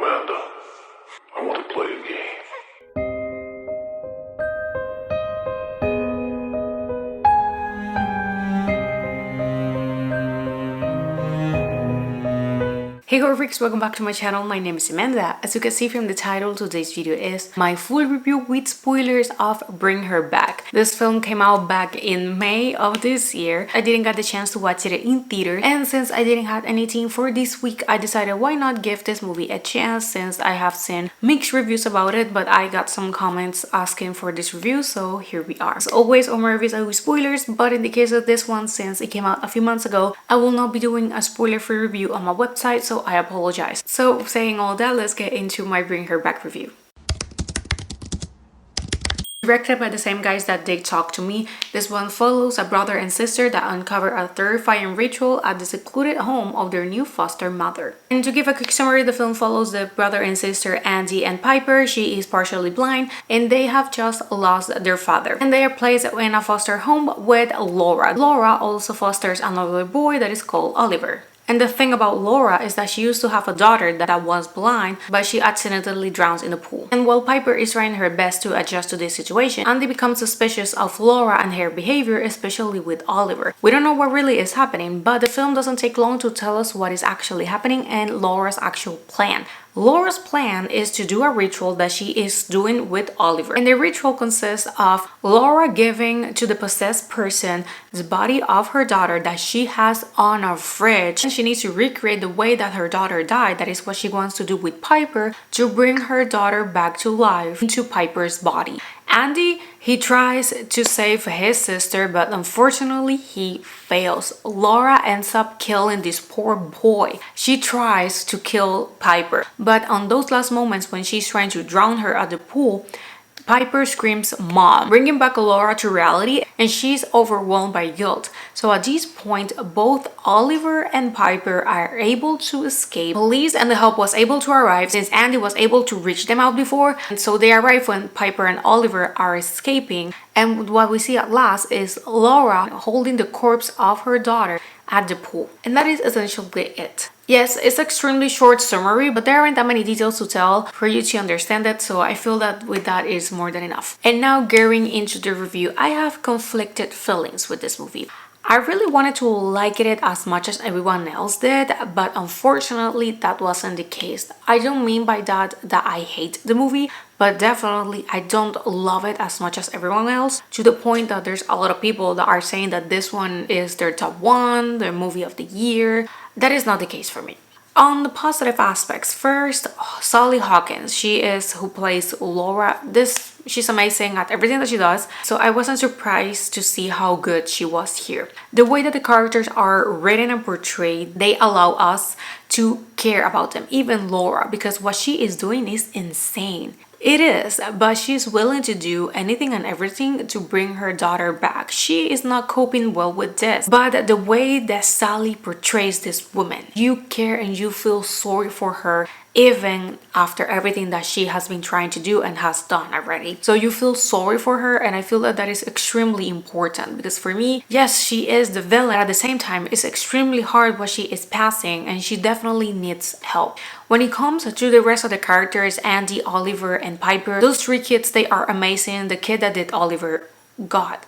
Amanda, I want to play a game. Hey horror freaks, welcome back to my channel. My name is Amanda. As you can see from the title, today's video is my full review with spoilers of Bring Her Back. This film came out back in May of this year. I didn't get the chance to watch it in theater, and since I didn't have anything for this week, I decided why not give this movie a chance, since I have seen mixed reviews about it, but I got some comments asking for this review, so here we are. As always, all my reviews are with spoilers, but in the case of this one, since it came out a few months ago, I will not be doing a spoiler-free review on my website, so I apologize. So saying all that, let's get into my Bring Her Back review. Directed by the same guys that did Talk to Me, this one follows a brother and sister that uncover a terrifying ritual at the secluded home of their new foster mother. And to give a quick summary, the film follows the brother and sister Andy and Piper. She is partially blind and they have just lost their father. And they are placed in a foster home with Laura. Laura also fosters another boy that is called Oliver. And the thing about Laura is that she used to have a daughter that was blind, but she accidentally drowns in the pool. And while Piper is trying her best to adjust to this situation, Andy becomes suspicious of Laura and her behavior, especially with Oliver. We don't know what really is happening, but the film doesn't take long to tell us what is actually happening and Laura's actual plan. Laura's plan is to do a ritual that she is doing with Oliver. And the ritual consists of Laura giving to the possessed person the body of her daughter that she has on a fridge. And she needs to recreate the way that her daughter died. That is what she wants to do with Piper, to bring her daughter back to life into Piper's body. Andy, he tries to save his sister, but unfortunately he fails. Laura ends up killing this poor boy. She tries to kill Piper, but on those last moments when she's trying to drown her at the pool, Piper screams "Mom," bringing back Laura to reality, and she's overwhelmed by guilt. So at this point, both Oliver and Piper are able to escape. Police and the help was able to arrive since Andy was able to reach them out before, and so they arrive when Piper and Oliver are escaping. And what we see at last is Laura holding the corpse of her daughter at the pool. And that is essentially it. Yes, it's extremely short summary, but there aren't that many details to tell for you to understand it, so I feel that with that is more than enough. And now getting into the review, I have conflicted feelings with this movie. I really wanted to like it as much as everyone else did, but unfortunately that wasn't the case. I don't mean by that I hate the movie, but definitely I don't love it as much as everyone else, to the point that there's a lot of people that are saying that this one is their top one, their movie of the year. That is not the case for me. On the positive aspects, first, Sally Hawkins, she is who plays Laura. She's amazing at everything that she does, so I wasn't surprised to see how good she was here. The way that the characters are written and portrayed, they allow us to care about them, even Laura, because what she is doing is insane. It is, but she's willing to do anything and everything to bring her daughter back. She is not coping well with this, but the way that Sally portrays this woman, you care and you feel sorry for her even after everything that she has been trying to do and has done already. So you feel sorry for her, and I feel that that is extremely important, because for me, yes, she is the villain. At the same time, it's extremely hard what she is passing, and she definitely needs help. When it comes to the rest of the characters, Andy, Oliver, and Piper, those three kids, they are amazing. The kid that did Oliver, God.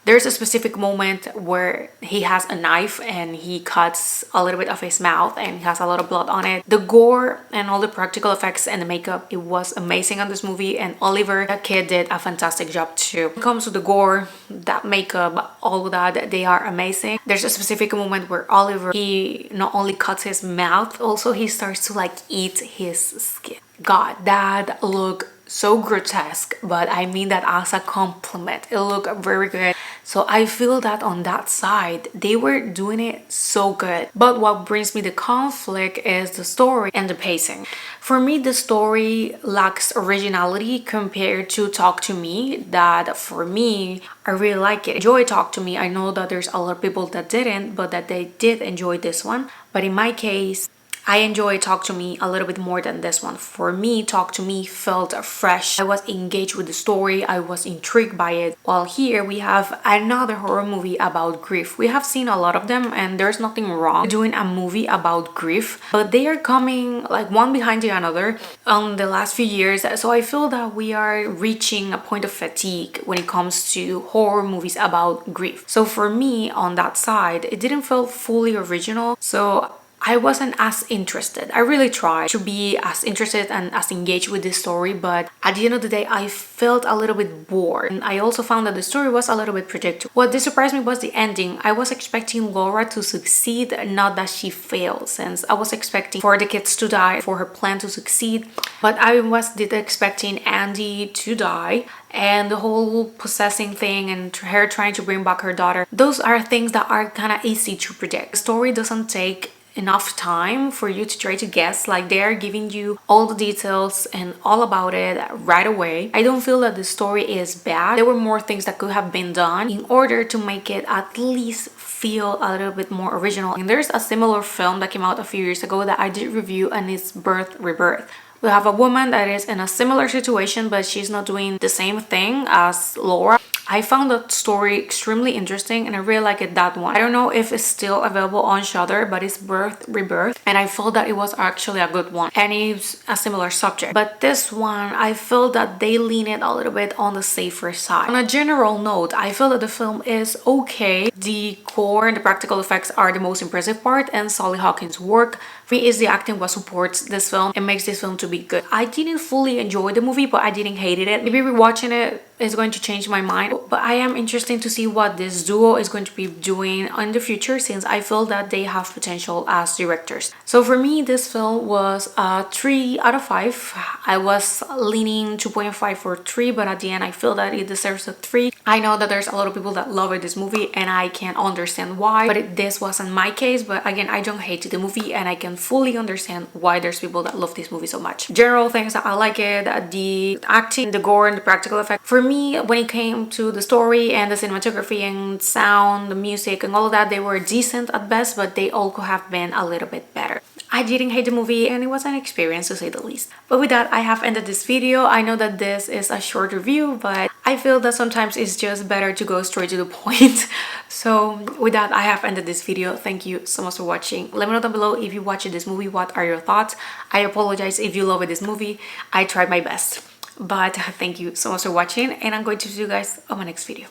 There's a specific moment where he has a knife and he cuts a little bit of his mouth and he has a lot of blood on it. The gore and all the practical effects and the makeup, it was amazing on this movie, and Oliver, that kid, did a fantastic job too. When it comes to the gore, that makeup, all of that, they are amazing. There's a specific moment where Oliver, he not only cuts his mouth, also he starts to like eat his skin. God, that looked so grotesque, but I mean that as a compliment. It looked very good. So I feel that on that side, they were doing it so good. But what brings me the conflict is the story and the pacing. For me, the story lacks originality compared to Talk to Me. That for me, I really like it. Enjoy Talk to Me. I know that there's a lot of people that didn't, but that they did enjoy this one. But in my case, I enjoy Talk to Me a little bit more than this one. For me, Talk to Me felt fresh. I was engaged with the story. I was intrigued by it. While here we have another horror movie about grief. We have seen a lot of them and there's nothing wrong doing a movie about grief, but they are coming like one behind the another on the last few years. So I feel that we are reaching a point of fatigue when it comes to horror movies about grief. So for me on that side, it didn't feel fully original. So I wasn't as interested. I really tried to be as interested and as engaged with this story, but at the end of the day, I felt a little bit bored. And I also found that the story was a little bit predictable. What did surprise me was the ending. I was expecting Laura to succeed, not that she failed, since I was expecting for the kids to die, for her plan to succeed. But I was expecting Andy to die, and the whole possessing thing and her trying to bring back her daughter. Those are things that are kind of easy to predict. The story doesn't take enough time for you to try to guess. Like, they're giving you all the details and all about it right away. I don't feel that the story is bad. There were more things that could have been done in order to make it at least feel a little bit more original. And there's a similar film that came out a few years ago that I did review, and it's Birth Rebirth. We have a woman that is in a similar situation, but she's not doing the same thing as Laura. I found that story extremely interesting and I really like it, that one. I don't know if it's still available on Shudder, but it's Birth Rebirth, and I felt that it was actually a good one and it's a similar subject. But this one, I feel that they lean it a little bit on the safer side. On a general note, I feel that the film is okay. The core and the practical effects are the most impressive part, and Sally Hawkins' work for me is the acting what supports this film and makes this film to be good. I didn't fully enjoy the movie, but I didn't hate it. Maybe rewatching it is going to change my mind, but I am interested to see what this duo is going to be doing in the future, since I feel that they have potential as directors. So for me, this film was a 3 out of 5. I was leaning 2.5 for 3, but at the end I feel that it deserves a 3. I know that there's a lot of people that love this movie and I can understand why, but this wasn't my case. But again, I don't hate the movie and I can fully understand why there's people that love this movie so much. General things that I like it, the acting, the gore and the practical effect. For me, when it came to the story and the cinematography and sound, the music and all of that, they were decent at best, but they all could have been a little bit better. I didn't hate the movie and it was an experience, to say the least. But with that, I have ended this video. I know that this is a short review, but I feel that sometimes it's just better to go straight to the point. So with that, I have ended this video. Thank you so much for watching. Let me know down below if you watched this movie, what are your thoughts? I apologize if you love this movie. I tried my best. But thank you so much for watching, and I'm going to see you guys on my next video.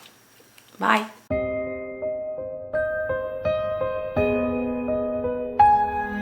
Bye!